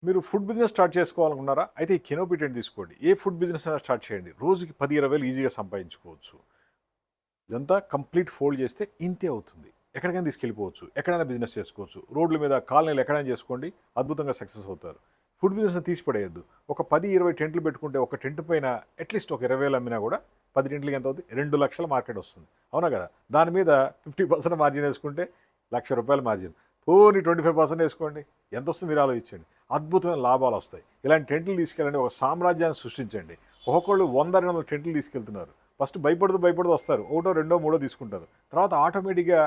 మీరు food business start చేసుకోవాలనుకున్నారా? అయితే ఈ కెనోపీ టెంట్ తీసుకోండి. ఏ ఫుడ్ బిజినెస్ అయినా స్టార్ట్ చేయండి. రోజుకి 10, 20 వేలు ఈజీగా సంపాదించుకోవచ్చు. ఇదంతా కంప్లీట్ ఫోల్డ్ చేస్తే ఇంతే అవుతుంది. ఎక్కడికైనా తీసుకెళ్ళిపోవచ్చు. ఎక్కడైనా బిజినెస్ చేసుకోవచ్చు. రోడ్ల మీద, కాలనీలు ఎక్కడైనా చేసుకోండి. అద్భుతంగా సక్సెస్ అవుతారు. ఫుడ్ బిజినెస్‌ని తీసి పడేయొద్దు. ఒక 10, 20 టెంట్లు పెట్టుకుంటే ఒక టెంట్ పైన అట్‌లీస్ట్ ఒక 20,000 అమ్మినా కూడా 10 టెంట్లకి ఎంత అవుద్ది? 2,00,000 మార్కెట్ వస్తుంది. అవునా కదా! దాని మీద 50% మార్జిన్ ఏసుకుంటే రూ. 1,00,000 మార్జిన్. పోనీ 25% ఏసుకోండి. ఎంతొస్తుంది మీరు ఆలోచించండి. అద్భుతమైన లాభాలొస్తాయి. ఇలాంటి టెంట్లు తీసుకెళ్ళండి. ఒక సామ్రాజ్యాన్ని సృష్టించండి. ఒక్కొక్కళ్ళు 100, 200 టెంట్లు తీసుకెళ్తున్నారు. ఫస్ట్ భయపడుతూ వస్తారు. ఒకటో, రెండో, మూడో తీసుకుంటారు. తర్వాత ఆటోమేటిక్‌గా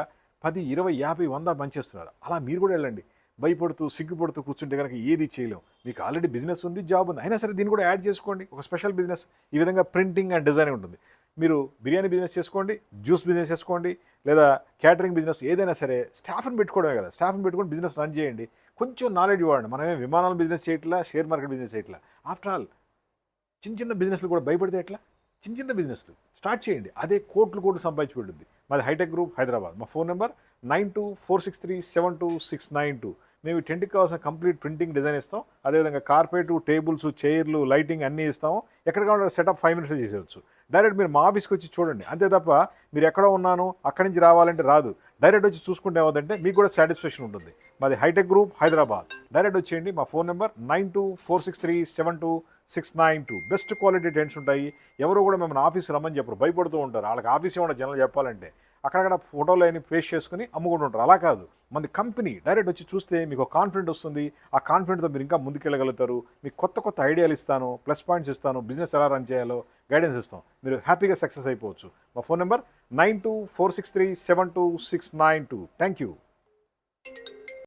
10, 20, 50, 100 పంచేస్తున్నారు. అలా మీరు కూడా వెళ్ళండి. భయపడుతూ, సిగ్గుపడుతూ కూర్చుంటే గనక ఏది చేయలేం. మీకు ఆల్రెడీ బిజినెస్ ఉంది, జాబ్ ఉంది. అయినా సరే దీన్ని కూడా యాడ్ చేసుకోండి. ఒక స్పెషల్ బిజినెస్. ఈ విధంగా ప్రింటింగ్ అండ్ డిజైనింగ్ ఉంటుంది. మీరు బిర్యానీ బిజినెస్ చేసుకోండి, జ్యూస్ బిజినెస్ చేసుకోండి, లేదా క్యాటరింగ్ బిజినెస్ ఏదైనా సరే స్టాఫ్‌ని పెట్టుకోవడమే కదా! స్టాఫ్‌ని పెట్టుకొని బిజినెస్ రన్ చేయండి. కొంచెం నాలెడ్జ్ వాడండి. మనమేం విమానాల బిజినెస్ చేయట్లా, షేర్ మార్కెట్ బిజినెస్ చేయట్లా. ఆఫ్టర్ ఆల్ చిన్న చిన్న బిజినెస్లు కూడా భయపడితే ఎట్లా? చిన్న చిన్న బిజినెస్లు స్టార్ట్ చేయండి. అదే కోట్లు కోట్లు సంపాదించి పెడుద్ది. మాది హైటెక్ గ్రూప్ హైదరాబాద్. మా ఫోన్ నెంబర్ 9246372692. మేము ఈ టెంట్‌కి కావాల్సిన కంప్లీట్ ప్రింటింగ్ డిజైన్ ఇస్తాం. అదేవిధంగా కార్పెటు, టేబుల్స్, చైర్లు, లైటింగ్ అన్నీ ఇస్తాము. ఎక్కడ కావాలంటే సెటప్ 5 మినిట్స్‌లో చేసేయొచ్చు. డైరెక్ట్ మీరు మా ఆఫీస్‌కి వచ్చి చూడండి. అంతే తప్ప మీరు ఎక్కడో ఉన్నాను, అక్కడి నుంచి రావాలంటే రాదు. డైరెక్ట్ వచ్చి చూసుకుంటే ఏమవుద్దంటే మీకు కూడా సాటిస్ఫాక్షన్ ఉంటుంది. మాది హైటెక్ గ్రూప్ హైదరాబాద్. డైరెక్ట్ వచ్చేయండి. మా phone number 9246372692. Best quality tents ఉంటాయి. ఎవరు కూడా మిమ్మల్ని ఆఫీస్ రమ్మని చెప్పరు. భయపడుతూ ఉంటారు. వాళ్ళకి ఆఫీస్ ఏమన్నా జనాలు చెప్పాలంటే. అక్కడక్కడ ఫోటోలు అన్ని ఫేస్ చేసుకుని అమ్ముకుంటూ ఉంటారు. అలా కాదు. మనది కంపెనీ. డైరెక్ట్ వచ్చి చూస్తే మీకు కాన్ఫిడెంట్ వస్తుంది. ఆ కాన్ఫిడెంట్‌తో మీరు ఇంకా ముందుకెళ్ళగలుగుతారు. మీకు కొత్త కొత్త ఐడియాలు ఇస్తాను. ప్లస్ పాయింట్స్ ఇస్తాను. బిజినెస్ ఎలా రన్ చేయాలో గైడెన్స్ ఇస్తాం. మీరు హ్యాపీగా సక్సెస్ అయిపోవచ్చు. మా ఫోన్ నెంబర్ 9246372692. Thank you.